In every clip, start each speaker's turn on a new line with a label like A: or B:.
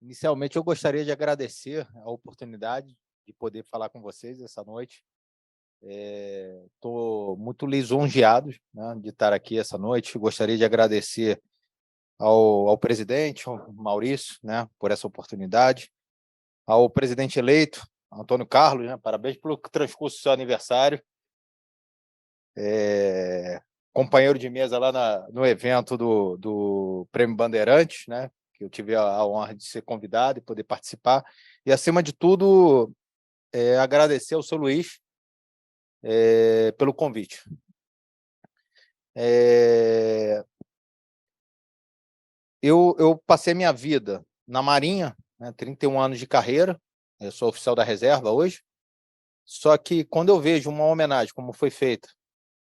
A: Inicialmente, eu gostaria de agradecer a oportunidade de poder falar com vocês essa noite. Estou muito lisonjeado, né, de estar aqui essa noite. Gostaria de agradecer ao presidente, ao Maurício, né, por essa oportunidade, ao presidente eleito, Antônio Carlos, né, parabéns pelo transcurso do seu aniversário. Companheiro de mesa lá no evento do Prêmio Bandeirantes, né, que eu tive a honra de ser convidado e poder participar. E, acima de tudo, agradecer ao seu Luiz pelo convite. Eu passei minha vida na Marinha, né, 31 anos de carreira, eu sou oficial da reserva hoje, só que quando eu vejo uma homenagem como foi feita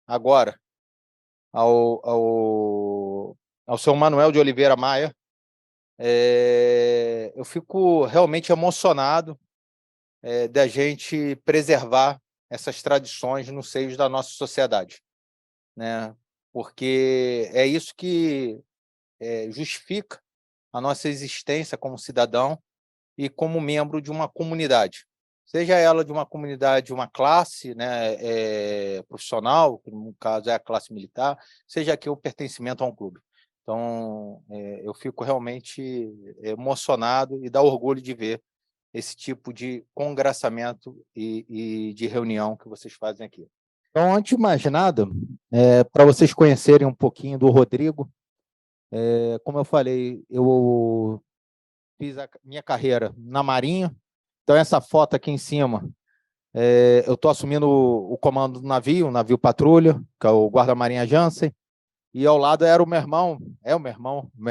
A: agora ao seu Manuel de Oliveira Maia, eu fico realmente emocionado da gente preservar essas tradições no seio da nossa sociedade, né? Porque é isso que justifica a nossa existência como cidadão e como membro de uma comunidade, seja ela de uma comunidade, de uma classe, né, profissional, que no caso é a classe militar, seja aqui o pertencimento a um clube. Então, eu fico realmente emocionado e dá orgulho de ver esse tipo de congraçamento e de reunião que vocês fazem aqui. Então, antes de mais nada, para vocês conhecerem um pouquinho do Rodrigo, como eu falei, eu fiz a minha carreira na Marinha. Então, essa foto aqui em cima, eu estou assumindo o comando do navio, o navio patrulha, que é o guarda-marinha Jansen, e ao lado era o meu irmão, o meu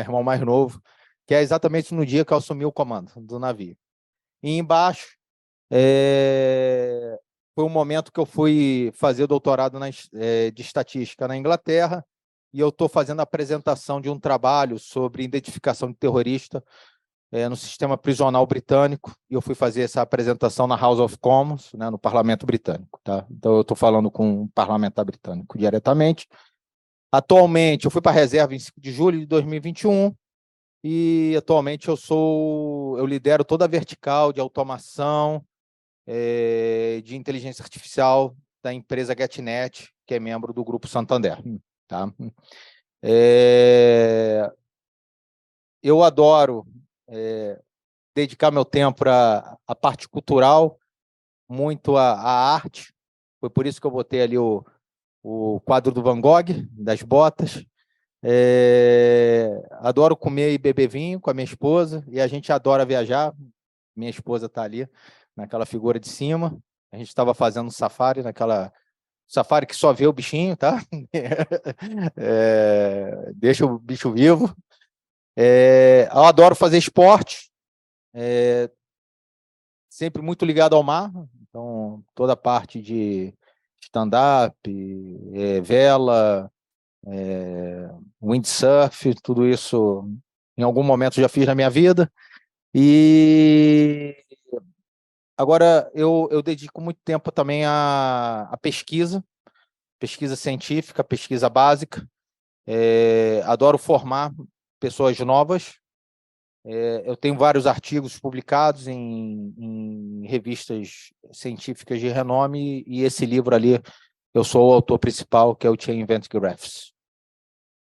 A: irmão mais novo, que é exatamente no dia que eu assumi o comando do navio. E embaixo, foi um momento que eu fui fazer doutorado de estatística na Inglaterra, e eu estou fazendo a apresentação de um trabalho sobre identificação de terrorista no sistema prisional britânico, e eu fui fazer essa apresentação na House of Commons, né, no Parlamento Britânico. Tá? Então, eu estou falando com o parlamentar britânico diretamente. Atualmente, eu fui para a reserva em 5 de julho de 2021, e atualmente eu lidero toda a vertical de automação, de inteligência artificial da empresa GetNet, que é membro do Grupo Santander. Tá? Eu adoro dedicar meu tempo à parte cultural, muito à arte. Foi por isso que eu botei ali o quadro do Van Gogh, das botas. Adoro comer e beber vinho com a minha esposa, e a gente adora viajar. Minha esposa está ali, naquela figura de cima. A gente estava fazendo um safari, safari que só vê o bichinho, tá? Deixa o bicho vivo. Eu adoro fazer esporte, sempre muito ligado ao mar, então toda a parte de stand-up, vela, windsurf, tudo isso em algum momento já fiz na minha vida. E agora eu dedico muito tempo também à pesquisa científica, pesquisa básica. Adoro formar pessoas novas. Eu tenho vários artigos publicados em revistas científicas de renome, e esse livro ali, eu sou o autor principal, que é o Chain Event Graphs,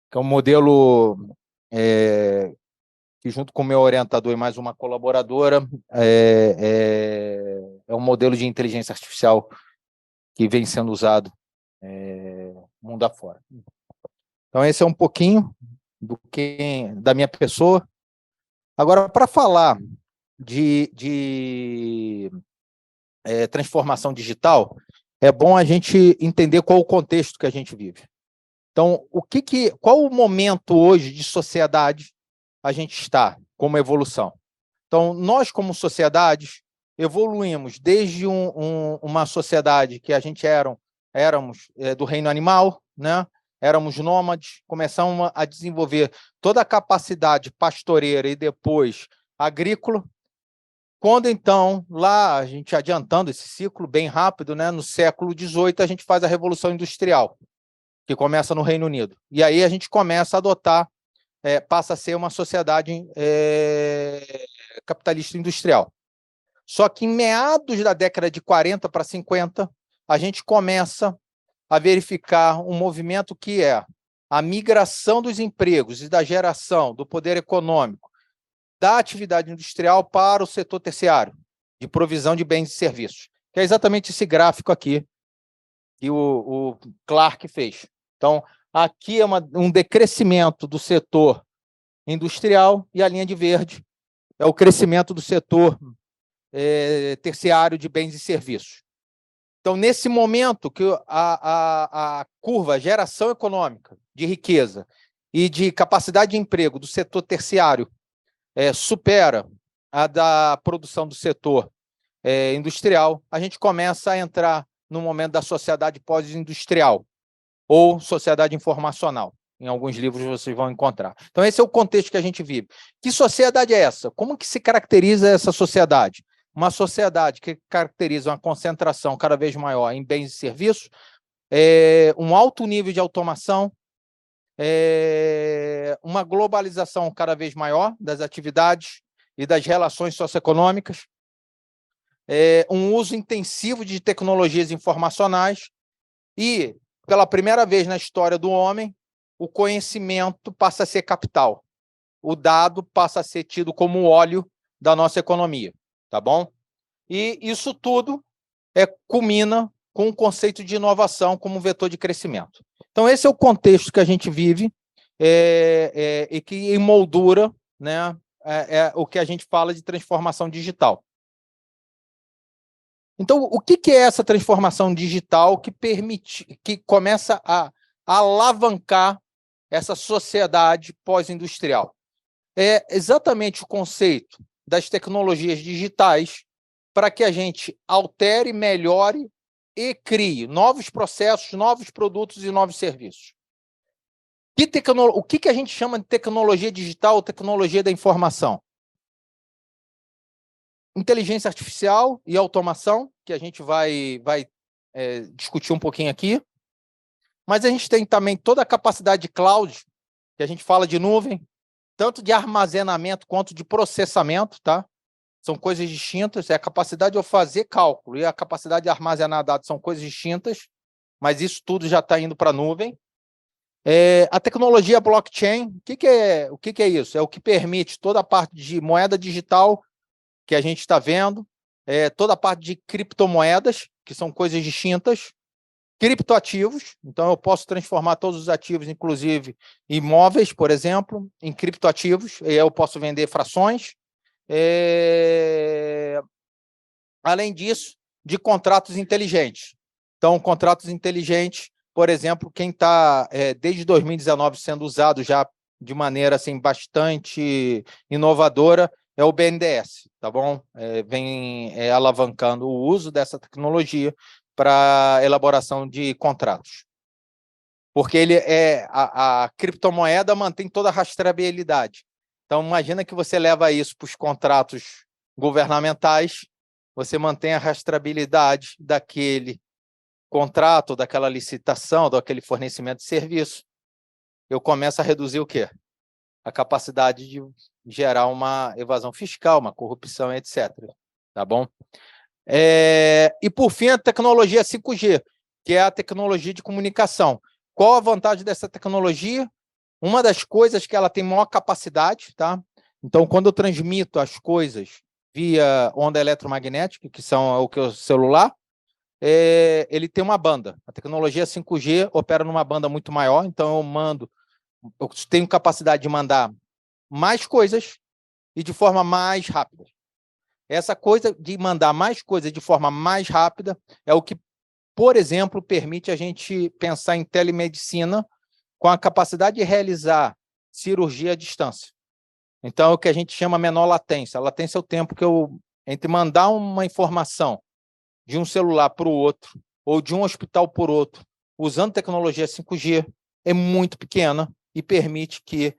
A: que é um modelo que, junto com o meu orientador e mais uma colaboradora, é um modelo de inteligência artificial que vem sendo usado mundo afora. Então, esse é um pouquinho da minha pessoa. Agora, para falar de transformação digital, é bom a gente entender qual o contexto que a gente vive. Então, qual o momento hoje de sociedade a gente está como evolução? Então, nós, como sociedades, evoluímos desde uma sociedade que a gente éramos do reino animal, né? Éramos nômades, começamos a desenvolver toda a capacidade pastoreira e depois agrícola. Quando, então, lá, a gente adiantando esse ciclo bem rápido, né? No século XVIII, a gente faz a Revolução Industrial, que começa no Reino Unido. E aí a gente começa a adotar, passa a ser uma sociedade capitalista industrial. Só que em meados da década de 40 para 50, a gente começa a verificar um movimento que é a migração dos empregos e da geração do poder econômico da atividade industrial para o setor terciário, de provisão de bens e serviços, que é exatamente esse gráfico aqui que o Clark fez. Então, aqui é um decrescimento do setor industrial e a linha de verde é o crescimento do setor terciário de bens e serviços. Então, nesse momento que a curva geração econômica de riqueza e de capacidade de emprego do setor terciário supera a da produção do setor industrial, a gente começa a entrar no momento da sociedade pós-industrial ou sociedade informacional. Em alguns livros vocês vão encontrar. Então, esse é o contexto que a gente vive. Que sociedade é essa? Como que se caracteriza essa sociedade? Uma sociedade que caracteriza uma concentração cada vez maior em bens e serviços, um alto nível de automação, uma globalização cada vez maior das atividades e das relações socioeconômicas, um uso intensivo de tecnologias informacionais e, pela primeira vez na história do homem, o conhecimento passa a ser capital. O dado passa a ser tido como o óleo da nossa economia, tá bom? E isso tudo culmina com o conceito de inovação como vetor de crescimento. Então, esse é o contexto que a gente vive e que emoldura, né, o que a gente fala de transformação digital. Então, o que é essa transformação digital que começa a alavancar essa sociedade pós-industrial? É exatamente o conceito das tecnologias digitais para que a gente altere, melhore e crie novos processos, novos produtos e novos serviços. O que a gente chama de tecnologia digital ou tecnologia da informação? Inteligência artificial e automação, que a gente vai discutir um pouquinho aqui. Mas a gente tem também toda a capacidade de cloud, que a gente fala de nuvem, tanto de armazenamento quanto de processamento, tá? São coisas distintas. A capacidade de eu fazer cálculo e a capacidade de armazenar dados são coisas distintas, mas isso tudo já está indo para a nuvem. A tecnologia blockchain, o que é isso? É o que permite toda a parte de moeda digital que a gente está vendo, toda a parte de criptomoedas, que são coisas distintas, criptoativos, então eu posso transformar todos os ativos, inclusive imóveis, por exemplo, em criptoativos, e eu posso vender frações. Além disso, de contratos inteligentes. Então, contratos inteligentes, por exemplo, quem está desde 2019 sendo usado já de maneira assim, bastante inovadora é o BNDES, tá bom? Vem alavancando o uso dessa tecnologia para elaboração de contratos. Porque a criptomoeda mantém toda a rastreabilidade. Então, imagina que você leva isso para os contratos governamentais, você mantém a rastreabilidade daquele contrato, daquela licitação, daquele fornecimento de serviço. Eu começo a reduzir o quê? A capacidade de gerar uma evasão fiscal, uma corrupção, etc. Tá bom? E, por fim, a tecnologia 5G, que é a tecnologia de comunicação. Qual a vantagem dessa tecnologia? Uma das coisas que ela tem maior capacidade, tá? Então, quando eu transmito as coisas via onda eletromagnética, que são o que é o celular, ele tem uma banda. A tecnologia 5G opera numa banda muito maior, então eu tenho capacidade de mandar mais coisas e de forma mais rápida. Essa coisa de mandar mais coisas de forma mais rápida é o que, por exemplo, permite a gente pensar em telemedicina com a capacidade de realizar cirurgia à distância. Então, é o que a gente chama menor latência. A latência é o tempo que entre mandar uma informação de um celular para o outro ou de um hospital para o outro, usando tecnologia 5G, é muito pequena e permite que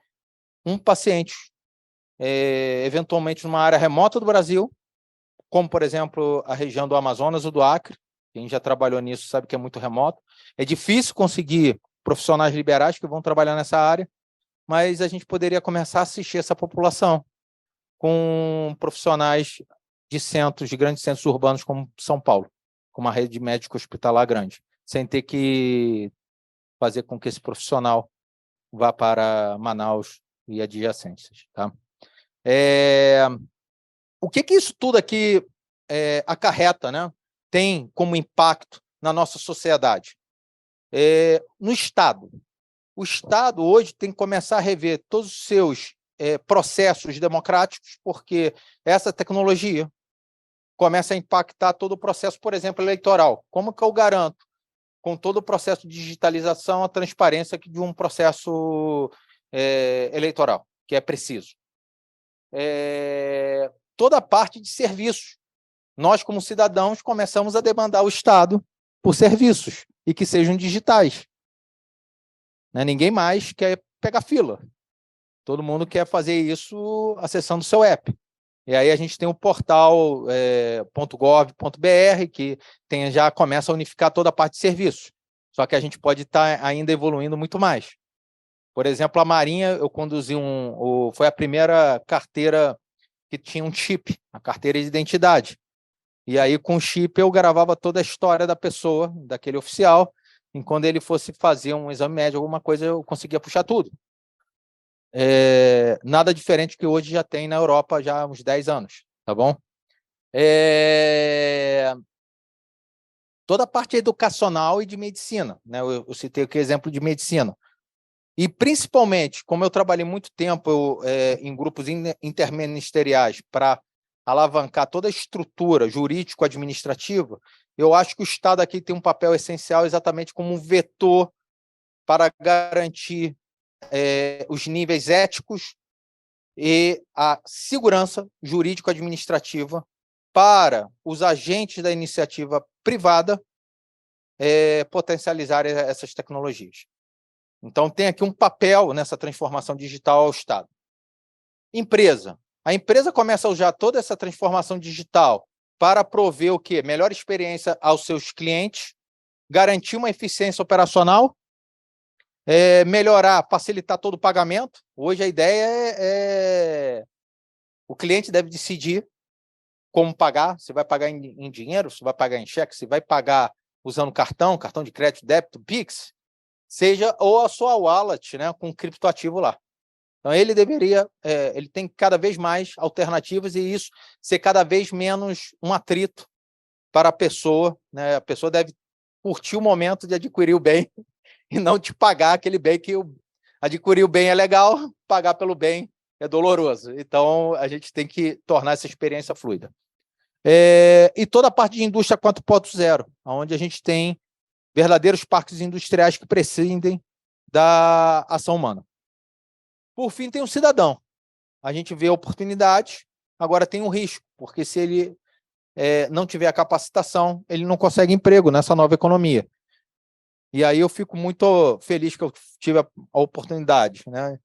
A: um paciente, eventualmente numa área remota do Brasil, como, por exemplo, a região do Amazonas ou do Acre, quem já trabalhou nisso sabe que é muito remoto, é difícil conseguir profissionais liberais que vão trabalhar nessa área, mas a gente poderia começar a assistir essa população. com profissionais de grandes centros urbanos como São Paulo, com uma rede médica hospitalar grande, sem ter que fazer com que esse profissional vá para Manaus e adjacências. Tá? O que isso tudo aqui acarreta, né? Tem como impacto na nossa sociedade? No Estado. O Estado hoje tem que começar a rever todos os seus processos democráticos, porque essa tecnologia começa a impactar todo o processo, por exemplo, eleitoral. Como que eu garanto, com todo o processo de digitalização, a transparência de um processo eleitoral, que é preciso? Toda a parte de serviços. Nós, como cidadãos, começamos a demandar o Estado por serviços e que sejam digitais. Né? Ninguém mais quer pegar fila. Todo mundo quer fazer isso acessando o seu app. E aí a gente tem o portal .gov.br, que já começa a unificar toda a parte de serviços. Só que a gente pode estar ainda evoluindo muito mais. Por exemplo, a Marinha, eu conduzi foi a primeira carteira que tinha um chip, a carteira de identidade. E aí, com o chip, eu gravava toda a história da pessoa, daquele oficial, e quando ele fosse fazer um exame médico, alguma coisa, eu conseguia puxar tudo. Nada diferente que hoje já tem na Europa já há uns 10 anos, tá bom? Toda a parte educacional e de medicina, né? Eu citei aqui exemplo de medicina. E, principalmente, como eu trabalhei muito tempo em grupos interministeriais para alavancar toda a estrutura jurídico-administrativa, eu acho que o Estado aqui tem um papel essencial exatamente como um vetor para garantir os níveis éticos e a segurança jurídico-administrativa para os agentes da iniciativa privada potencializar essas tecnologias. Então, tem aqui um papel nessa transformação digital ao Estado. Empresa. A empresa começa a usar toda essa transformação digital para prover o quê? Melhor experiência aos seus clientes, garantir uma eficiência operacional, melhorar, facilitar todo o pagamento. Hoje a ideia o cliente deve decidir como pagar, se vai pagar em dinheiro, se vai pagar em cheque, se vai pagar usando cartão de crédito, débito, Pix, seja ou a sua wallet, né, com criptoativo lá. Então, ele tem cada vez mais alternativas e isso ser cada vez menos um atrito para a pessoa, né? A pessoa deve curtir o momento de adquirir o bem e não te pagar aquele bem que adquirir o bem é legal, pagar pelo bem é doloroso. Então, a gente tem que tornar essa experiência fluida. E toda a parte de indústria 4.0, onde a gente tem verdadeiros parques industriais que prescindem da ação humana. Por fim, tem o cidadão. A gente vê a oportunidade, agora tem um risco, porque se ele não tiver a capacitação, ele não consegue emprego nessa nova economia. E aí eu fico muito feliz que eu tive a oportunidade, né,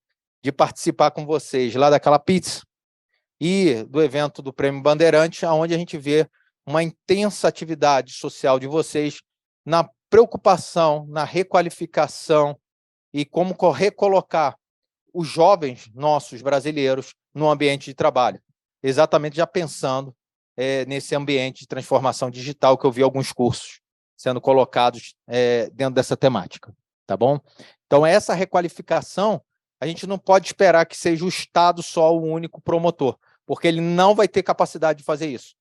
A: de participar com vocês lá daquela pizza e do evento do Prêmio Bandeirante, onde a gente vê uma intensa atividade social de vocês na preocupação, na requalificação e como recolocar os jovens nossos brasileiros no ambiente de trabalho, exatamente já pensando nesse ambiente de transformação digital que eu vi alguns cursos sendo colocados dentro dessa temática, tá bom? Então, essa requalificação, a gente não pode esperar que seja o Estado só o único promotor, porque ele não vai ter capacidade de fazer isso.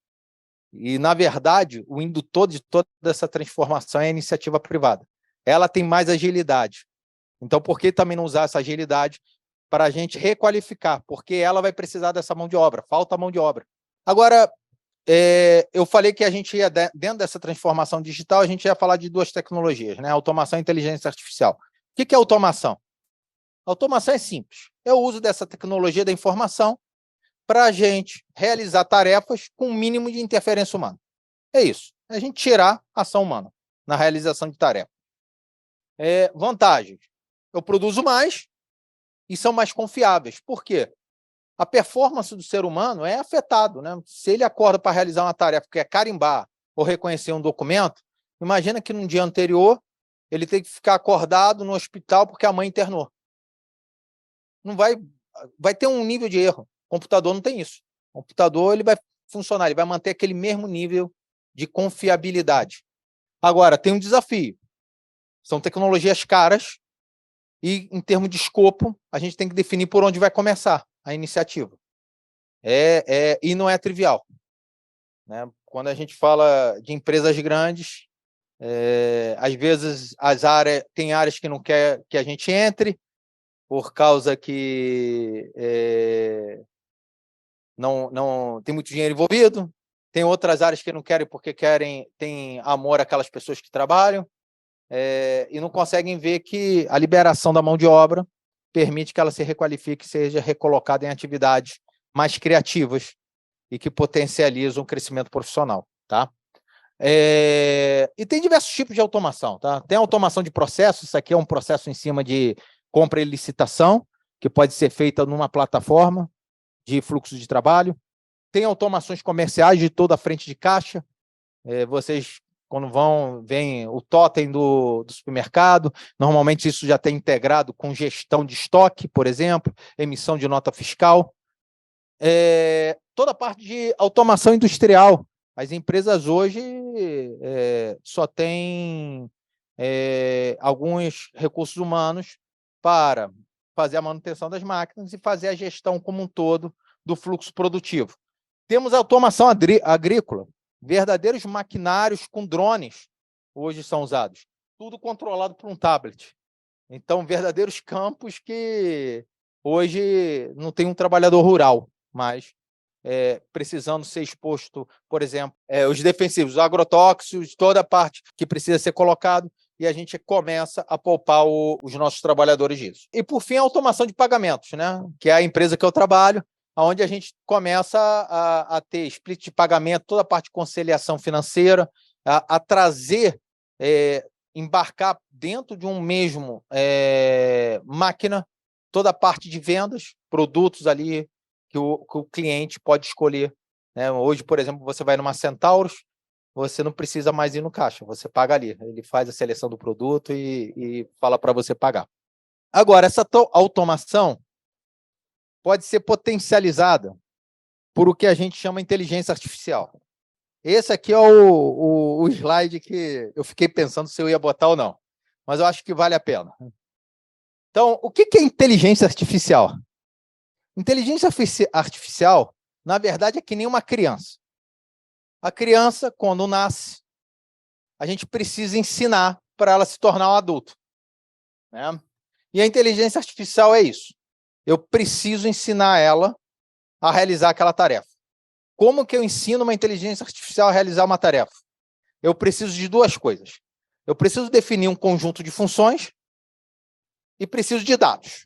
A: E, na verdade, o indutor de toda essa transformação é a iniciativa privada. Ela tem mais agilidade. Então, por que também não usar essa agilidade para a gente requalificar? Porque ela vai precisar dessa mão de obra, falta mão de obra. Agora, eu falei que a gente ia, dentro dessa transformação digital, a gente ia falar de duas tecnologias, né? Automação e inteligência artificial. O que é automação? Automação é simples. É o uso dessa tecnologia da informação para a gente realizar tarefas com o mínimo de interferência humana. É isso. É a gente tirar a ação humana na realização de tarefas. Vantagens. Eu produzo mais e são mais confiáveis. Por quê? A performance do ser humano é afetado, né? Se ele acorda para realizar uma tarefa que é carimbar ou reconhecer um documento, imagina que no dia anterior ele tem que ficar acordado no hospital porque a mãe internou. Não vai ter um nível de erro. Computador não tem isso. O computador ele vai funcionar, ele vai manter aquele mesmo nível de confiabilidade. Agora, tem um desafio. São tecnologias caras e, em termos de escopo, a gente tem que definir por onde vai começar a iniciativa. E não é trivial, né? Quando a gente fala de empresas grandes, às vezes tem áreas que não quer que a gente entre, por causa que não tem muito dinheiro envolvido, tem outras áreas que não querem porque tem amor àquelas pessoas que trabalham, e não conseguem ver que a liberação da mão de obra permite que ela se requalifique e seja recolocada em atividades mais criativas e que potencializam o crescimento profissional, tá? E tem diversos tipos de automação, tá? Tem automação de processos, isso aqui é um processo em cima de compra e licitação, que pode ser feita numa plataforma de fluxo de trabalho. Tem automações comerciais de toda a frente de caixa. Vocês, quando veem o totem do supermercado, normalmente isso já tem integrado com gestão de estoque, por exemplo, emissão de nota fiscal. Toda a parte de automação industrial. As empresas hoje só têm alguns recursos humanos para fazer a manutenção das máquinas e fazer a gestão como um todo do fluxo produtivo. Temos a automação agrícola, verdadeiros maquinários com drones hoje são usados, tudo controlado por um tablet. Então, verdadeiros campos que hoje não tem um trabalhador rural, mas precisando ser exposto, por exemplo, os defensivos, os agrotóxicos, toda a parte que precisa ser colocado, e a gente começa a poupar os nossos trabalhadores disso. E, por fim, a automação de pagamentos, né? Que é a empresa que eu trabalho, onde a gente começa a ter split de pagamento, toda a parte de conciliação financeira, a trazer, embarcar dentro de um mesmo máquina, toda a parte de vendas, produtos ali que o cliente pode escolher, né? Hoje, por exemplo, você vai numa Centauros, você não precisa mais ir no caixa, você paga ali. Ele faz a seleção do produto e fala para você pagar. Agora, essa automação pode ser potencializada por o que a gente chama de inteligência artificial. Esse aqui é o slide que eu fiquei pensando se eu ia botar ou não, mas eu acho que vale a pena. Então, o que é inteligência artificial? Inteligência artificial, na verdade, é que nem uma criança. A criança, quando nasce, a gente precisa ensinar para ela se tornar um adulto, né? E a inteligência artificial é isso. Eu preciso ensinar ela a realizar aquela tarefa. Como que eu ensino uma inteligência artificial a realizar uma tarefa? Eu preciso de duas coisas. Eu preciso definir um conjunto de funções e preciso de dados.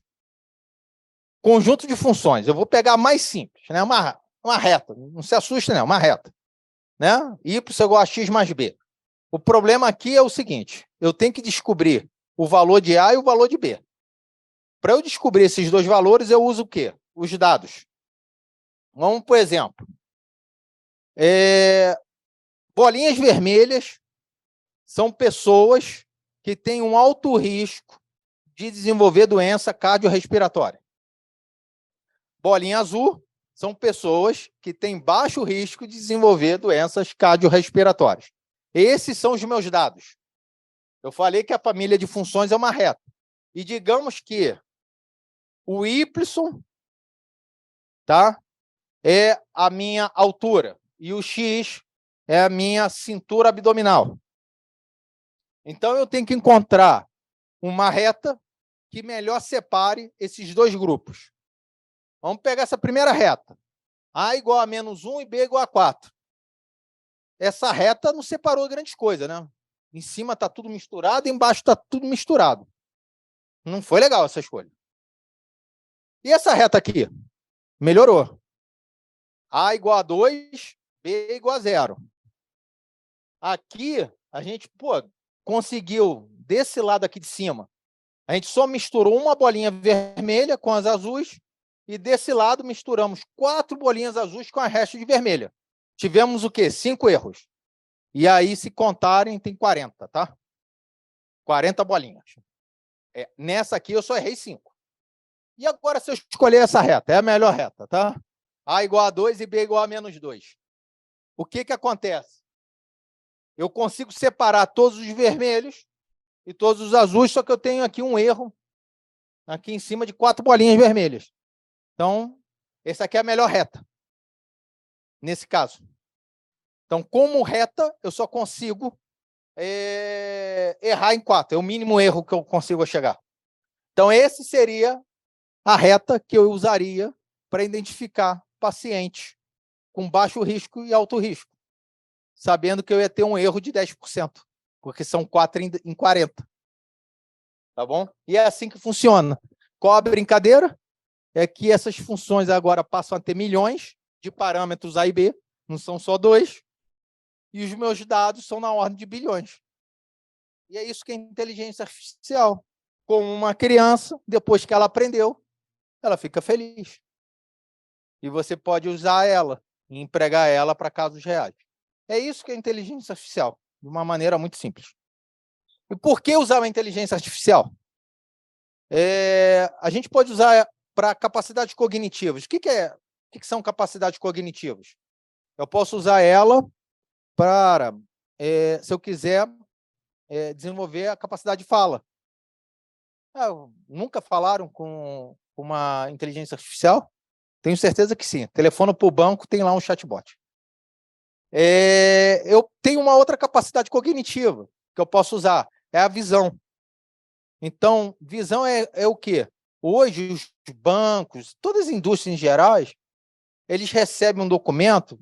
A: Conjunto de funções. Eu vou pegar a mais simples, né? Uma reta. Não se assuste, não. Uma reta, né? Y igual a x mais b. O problema aqui é o seguinte: eu tenho que descobrir o valor de A e o valor de B. Para eu descobrir esses dois valores, eu uso o quê? Os dados. Vamos, por exemplo, bolinhas vermelhas são pessoas que têm um alto risco de desenvolver doença cardiorrespiratória. Bolinha azul são pessoas que têm baixo risco de desenvolver doenças cardiorrespiratórias. Esses são os meus dados. Eu falei que a família de funções é uma reta. E digamos que o Y, tá, é a minha altura e o X é a minha cintura abdominal. Então, eu tenho que encontrar uma reta que melhor separe esses dois grupos. Vamos pegar essa primeira reta. A igual a menos 1 e B igual a 4. Essa reta não separou grandes coisas, né? Em cima está tudo misturado, embaixo está tudo misturado. Não foi legal essa escolha. E essa reta aqui? Melhorou. A igual a 2, B igual a 0. Aqui, a gente conseguiu, desse lado aqui de cima, a gente só misturou uma bolinha vermelha com as azuis e desse lado misturamos 4 bolinhas azuis com a resto de vermelha. Tivemos o quê? 5 erros. E aí, se contarem, tem 40, tá? 40 bolinhas. Nessa aqui, eu só errei 5. E agora, se eu escolher essa reta? É a melhor reta, tá? A igual a 2 e B igual a menos 2. O que acontece? Eu consigo separar todos os vermelhos e todos os azuis, só que eu tenho aqui um erro aqui em cima de 4 bolinhas vermelhas. Então, essa aqui é a melhor reta, nesse caso. Então, como reta, eu só consigo errar em 4. É o mínimo erro que eu consigo chegar. Então, esse seria a reta que eu usaria para identificar pacientes com baixo risco e alto risco, sabendo que eu ia ter um erro de 10%, porque são 4 em 40. Tá bom? E é assim que funciona. Qual a brincadeira? É que essas funções agora passam a ter milhões de parâmetros A e B, não são só 2, e os meus dados são na ordem de bilhões. E é isso que é inteligência artificial. Como uma criança, depois que ela aprendeu, ela fica feliz. E você pode usar ela e empregar ela para casos reais. É isso que é inteligência artificial, de uma maneira muito simples. E por que usar a inteligência artificial? A gente pode usar para capacidades cognitivas. O que são capacidades cognitivas? Eu posso usar ela para, se eu quiser, desenvolver a capacidade de fala. Nunca falaram com uma inteligência artificial? Tenho certeza que sim. Telefona para o banco, tem lá um chatbot. Eu tenho uma outra capacidade cognitiva que eu posso usar, é a visão. Então, visão é o quê? Hoje, os bancos, todas as indústrias em geral, eles recebem um documento,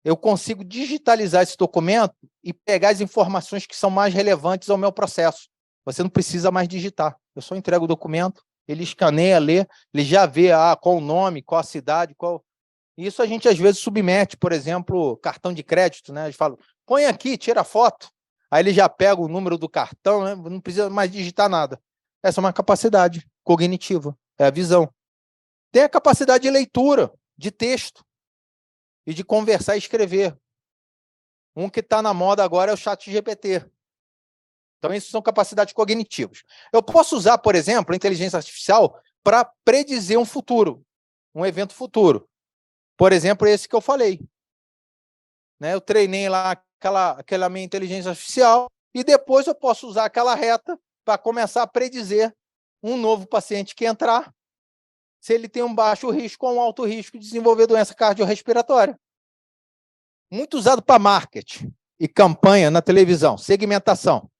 A: eu consigo digitalizar esse documento e pegar as informações que são mais relevantes ao meu processo. Você não precisa mais digitar. Eu só entrego o documento, ele escaneia, lê, ele já vê qual o nome, qual a cidade, qual... Isso a gente, às vezes, submete, por exemplo, cartão de crédito, né? Eles falam, põe aqui, tira foto. Aí ele já pega o número do cartão, né? Não precisa mais digitar nada. Essa é uma capacidade cognitiva, é a visão. Tem a capacidade de leitura, de texto, e de conversar e escrever. Um que está na moda agora é o ChatGPT. Então, isso são capacidades cognitivas. Eu posso usar, por exemplo, a inteligência artificial para predizer um futuro, um evento futuro. Por exemplo, esse que eu falei. Né? Eu treinei lá aquela minha inteligência artificial e depois eu posso usar aquela reta para começar a predizer um novo paciente que entrar, se ele tem um baixo risco ou um alto risco de desenvolver doença cardiorrespiratória. Muito usado para marketing e campanha na televisão, segmentação.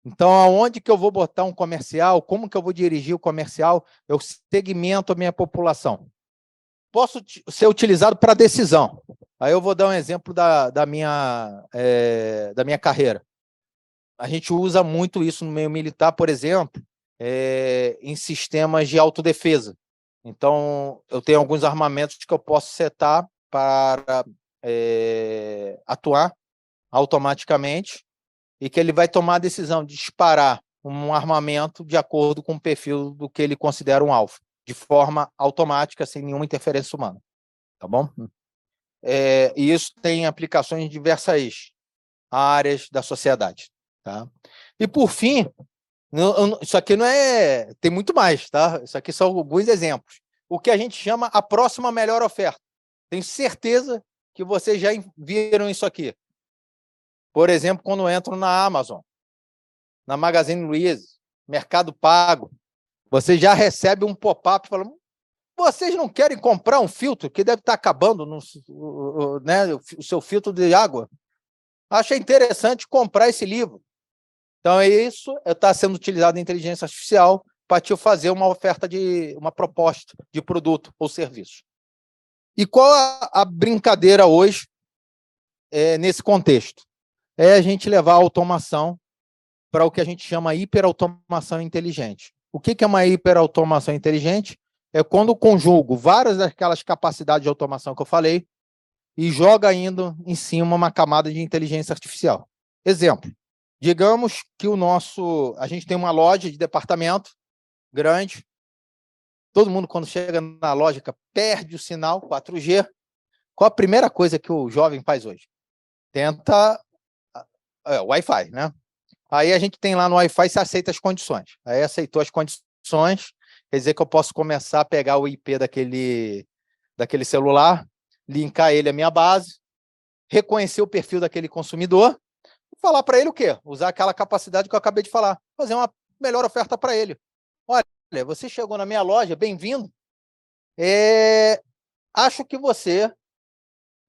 A: Então, aonde que eu vou botar um comercial, como que eu vou dirigir o comercial, eu segmento a minha população. Posso ser utilizado para decisão. Aí eu vou dar um exemplo da minha carreira. A gente usa muito isso no meio militar, por exemplo, em sistemas de autodefesa. Então, eu tenho alguns armamentos que eu posso setar para atuar automaticamente e que ele vai tomar a decisão de disparar um armamento de acordo com o perfil do que ele considera um alvo, de forma automática, sem nenhuma interferência humana. Tá bom? E isso tem aplicações em diversas áreas da sociedade. Tá? E, por fim, isso aqui não é... Tem muito mais, tá? Isso aqui são alguns exemplos. O que a gente chama a próxima melhor oferta. Tenho certeza que vocês já viram isso aqui. Por exemplo, quando entram na Amazon, na Magazine Luiza, Mercado Pago, você já recebe um pop-up falando: vocês não querem comprar um filtro que deve estar acabando né, o seu filtro de água? Achei interessante comprar esse livro. Então, isso está sendo utilizado em inteligência artificial para te fazer uma oferta uma proposta de produto ou serviço. E qual a brincadeira hoje nesse contexto? É a gente levar a automação para o que a gente chama hiperautomação inteligente. O que é uma hiperautomação inteligente? É quando eu conjugo várias daquelas capacidades de automação que eu falei e joga ainda em cima uma camada de inteligência artificial. Exemplo, digamos que a gente tem uma loja de departamento grande, todo mundo quando chega na lógica perde o sinal 4G. Qual a primeira coisa que o jovem faz hoje? Tenta Wi-Fi, né? Aí a gente tem lá no Wi-Fi, se aceita as condições. Aí aceitou as condições, quer dizer que eu posso começar a pegar o IP daquele celular, linkar ele à minha base, reconhecer o perfil daquele consumidor, e falar para ele o quê? Usar aquela capacidade que eu acabei de falar, fazer uma melhor oferta para ele. Olha, você chegou na minha loja, bem-vindo. Acho que você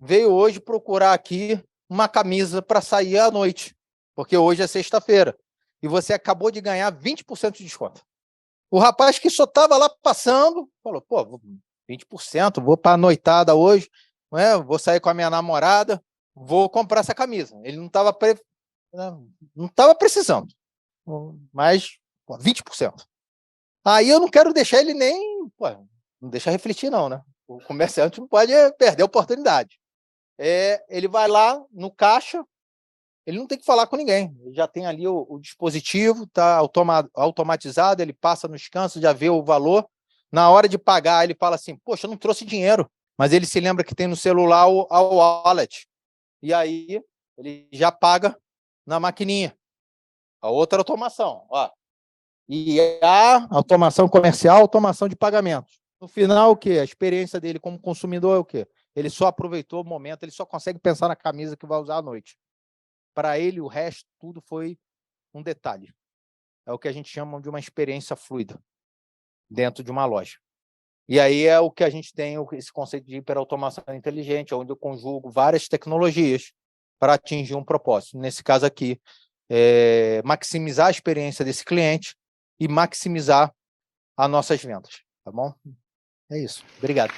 A: veio hoje procurar aqui uma camisa para sair à noite, porque hoje é sexta-feira, e você acabou de ganhar 20% de desconto. O rapaz que só estava lá passando, falou, pô, 20%, vou para a noitada hoje, né? Vou sair com a minha namorada, vou comprar essa camisa. Ele não estava precisando, mas pô, 20%. Aí eu não quero deixar ele nem... Pô, não deixa refletir não, né? O comerciante não pode perder a oportunidade. Ele vai lá no caixa, ele não tem que falar com ninguém, ele já tem ali o dispositivo, está automatizado, ele passa no descanso, já vê o valor, na hora de pagar ele fala assim, poxa, eu não trouxe dinheiro, mas ele se lembra que tem no celular a wallet, e aí ele já paga na maquininha. A outra automação, ó. E a automação comercial, automação de pagamentos. No final, o quê? A experiência dele como consumidor é o quê? Ele só aproveitou o momento, ele só consegue pensar na camisa que vai usar à noite. Para ele, o resto, tudo foi um detalhe. É o que a gente chama de uma experiência fluida dentro de uma loja. E aí é o que a gente tem, esse conceito de hiperautomação inteligente, onde eu conjugo várias tecnologias para atingir um propósito. Nesse caso aqui, maximizar a experiência desse cliente e maximizar as nossas vendas. Tá bom? É isso. Obrigado.